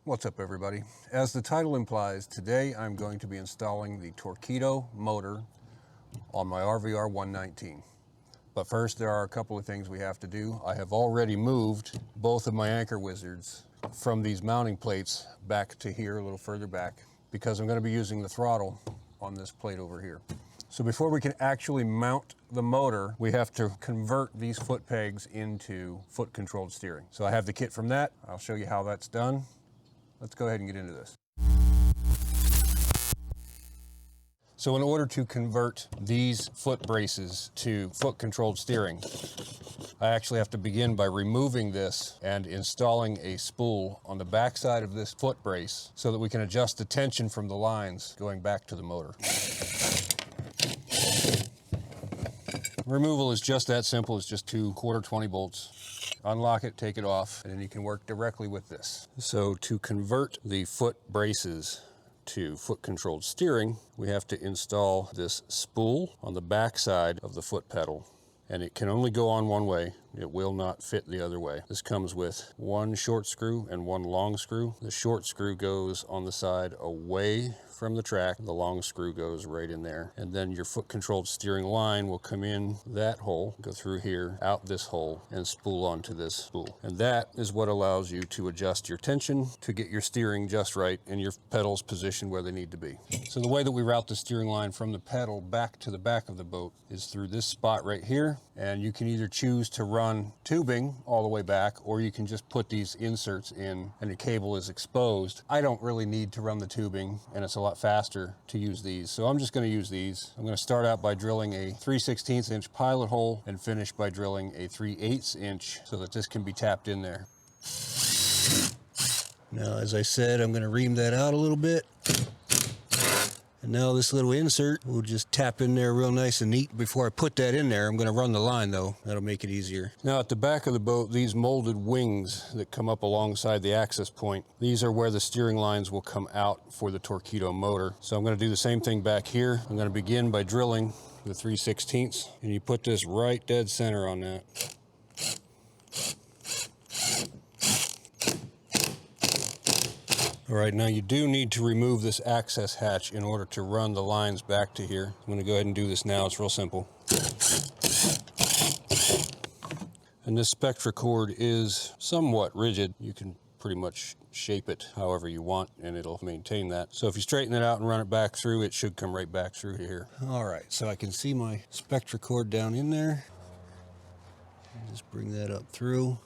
What's up, everybody? As the title implies, today I'm going to be installing the Torqeedo motor on my RVR119. But first, there are a couple of things we have to do. I have already moved both of my anchor wizards from these mounting plates back to here, a little further back, because I'm going to be using the throttle on this plate over here. So before we can actually mount the motor, we have to convert these foot pegs into foot controlled steering. So I have the kit from that. I'll show you how that's done. Let's go ahead and get into this. So in order to convert these foot braces to foot controlled steering, I actually have to begin by removing this and installing a spool on the back side of this foot brace so that we can adjust the tension from the lines going back to the motor. Removal is just that simple. It's just 2 1/4 20 bolts. Unlock it, take it off, and then you can work directly with this. So to convert the foot braces to foot controlled steering, we have to install this spool on the back side of the foot pedal. And it can only go on one way. It will not fit the other way. This comes with 1 short screw and 1 long screw. The short screw goes on the side away from the track. The long screw goes right in there. And then your foot controlled steering line will come in that hole, go through here, out this hole, and spool onto this spool. And that is what allows you to adjust your tension to get your steering just right and your pedals positioned where they need to be. So the way that we route the steering line from the pedal back to the back of the boat is through this spot right here. And you can either choose to run tubing all the way back, or you can just put these inserts in and the cable is exposed. I don't really need to run the tubing, and it's a lot faster to use these. So I'm just going to use these. I'm going to start out by drilling a 3/16 inch pilot hole and finish by drilling a 3/8 inch so that this can be tapped in there. Now, as I said, I'm going to ream that out a little bit. And now this little insert will just tap in there real nice and neat. Before I put that in there, I'm going to run the line though. That'll make it easier. Now at the back of the boat, these molded wings that come up alongside the access point, these are where the steering lines will come out for the Torqeedo motor. So I'm going to do the same thing back here. I'm going to begin by drilling the 3/16, and you put this right dead center on that. All right, now you do need to remove this access hatch in order to run the lines back to here. I'm going to go ahead and do this now. It's real simple. And this spectra cord is somewhat rigid. You can pretty much shape it however you want and it'll maintain that. So if you straighten it out and run it back through, it should come right back through here. All right, so I can see my spectra cord down in there. Just bring that up through,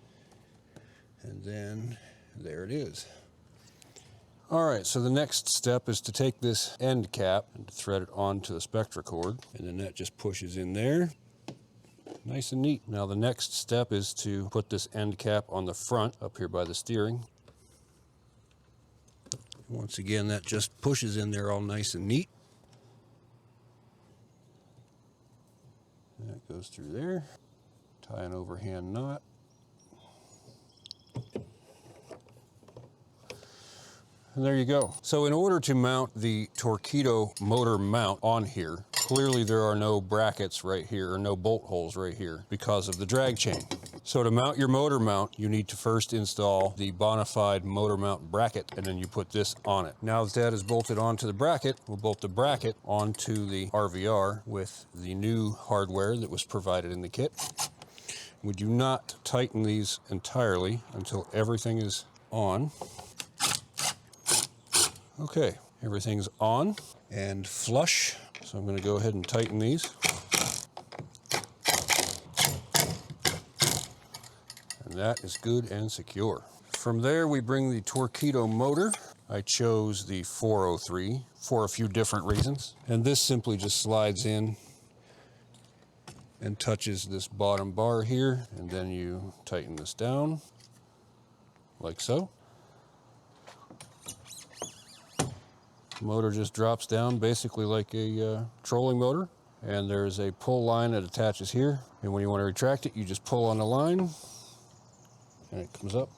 and then there it is. All right, so the next step is to take this end cap and thread it onto the spectra cord, and then that just pushes in there. Nice and neat. Now the next step is to put this end cap on the front up here by the steering. Once again, that just pushes in there all nice and neat. That goes through there. Tie an overhand knot. And there you go. So in order to mount the Torqeedo motor mount on here, clearly there are no brackets right here, or no bolt holes right here because of the drag chain. So to mount your motor mount, you need to first install the Bonafide motor mount bracket, and then you put this on it. Now that that is bolted onto the bracket, we'll bolt the bracket onto the RVR with the new hardware that was provided in the kit. We do not tighten these entirely until everything is on. Okay, everything's on and flush, so I'm going to go ahead and tighten these. And that is good and secure. From there, we bring the Torqeedo motor. I chose the 403 for a few different reasons. And this simply just slides in and touches this bottom bar here, and then you tighten this down like so. Motor just drops down basically like a trolling motor, and there's a pull line that attaches here, and when you want to retract it, you just pull on the line and it comes up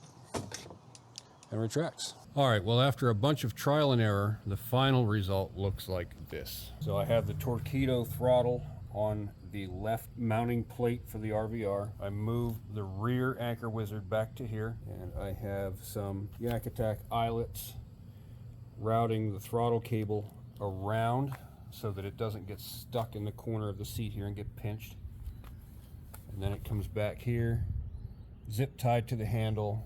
and retracts. All right, well, after a bunch of trial and error, the final result looks like this. So I have the Torqeedo throttle on the left mounting plate for the RVR. I moved the rear anchor wizard back to here, and I have some Yak Attack eyelets routing the throttle cable around so that it doesn't get stuck in the corner of the seat here and get pinched. And then it comes back here, zip tied to the handle,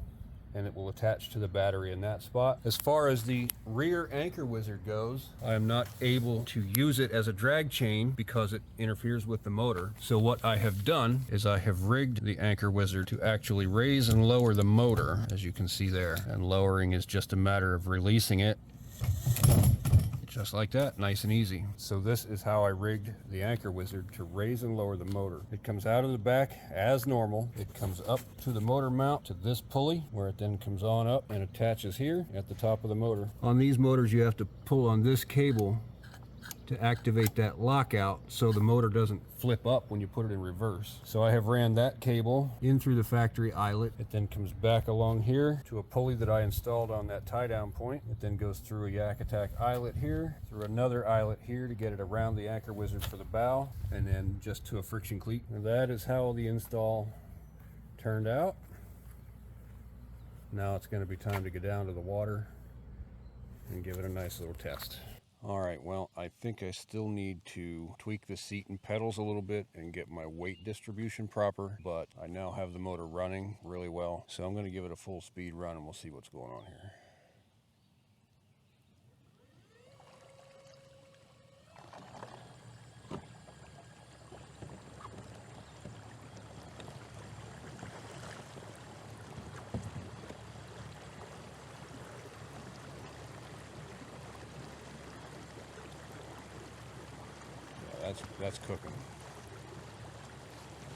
and it will attach to the battery in that spot. As far as the rear anchor wizard goes, I am not able to use it as a drag chain because it interferes with the motor. So what I have done is I have rigged the anchor wizard to actually raise and lower the motor, as you can see there. And lowering is just a matter of releasing it. Just like that, nice and easy. So this is how I rigged the anchor wizard to raise and lower the motor. It comes out of the back as normal. It comes up to the motor mount to this pulley, where it then comes on up and attaches here at the top of the motor. On these motors, you have to pull on this cable to activate that lockout so the motor doesn't flip up when you put it in reverse. So I have ran that cable in through the factory eyelet. It then comes back along here to a pulley that I installed on that tie down point. It then goes through a Yak Attack eyelet here, through another eyelet here to get it around the anchor wizard for the bow, and then just to a friction cleat. And that is how the install turned out. Now it's going to be time to go down to the water and give it a nice little test. All right, well, I think I still need to tweak the seat and pedals a little bit and get my weight distribution proper, but I now have the motor running really well. So I'm going to give it a full speed run and we'll see what's going on here. That's cooking.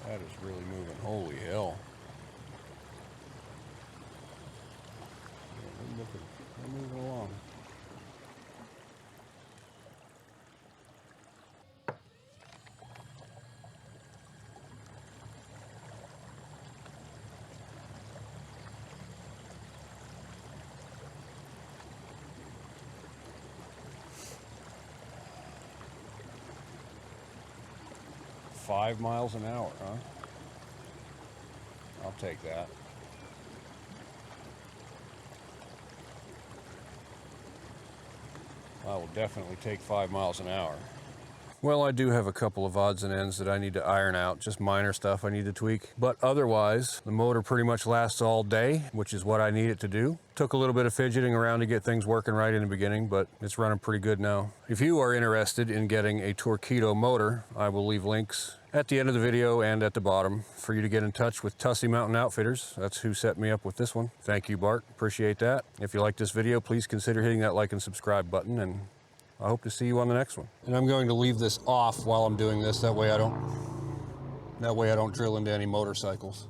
That is really moving. Holy hell. Yeah, they're moving along. $5 miles an hour, huh? I'll take that. I will definitely take 5 miles an hour. Well, I do have a couple of odds and ends that I need to iron out, just minor stuff I need to tweak. But otherwise, the motor pretty much lasts all day, which is what I need it to do. Took a little bit of fidgeting around to get things working right in the beginning, but it's running pretty good now. If you are interested in getting a Torqeedo motor, I will leave links at the end of the video and at the bottom for you to get in touch with Tussey Mountain Outfitters. That's who set me up with this one. Thank you, Bart. Appreciate that. If you like this video, please consider hitting that like and subscribe button, and I hope to see you on the next one. And I'm going to leave this off while I'm doing this. That way I don't drill into any motorcycles.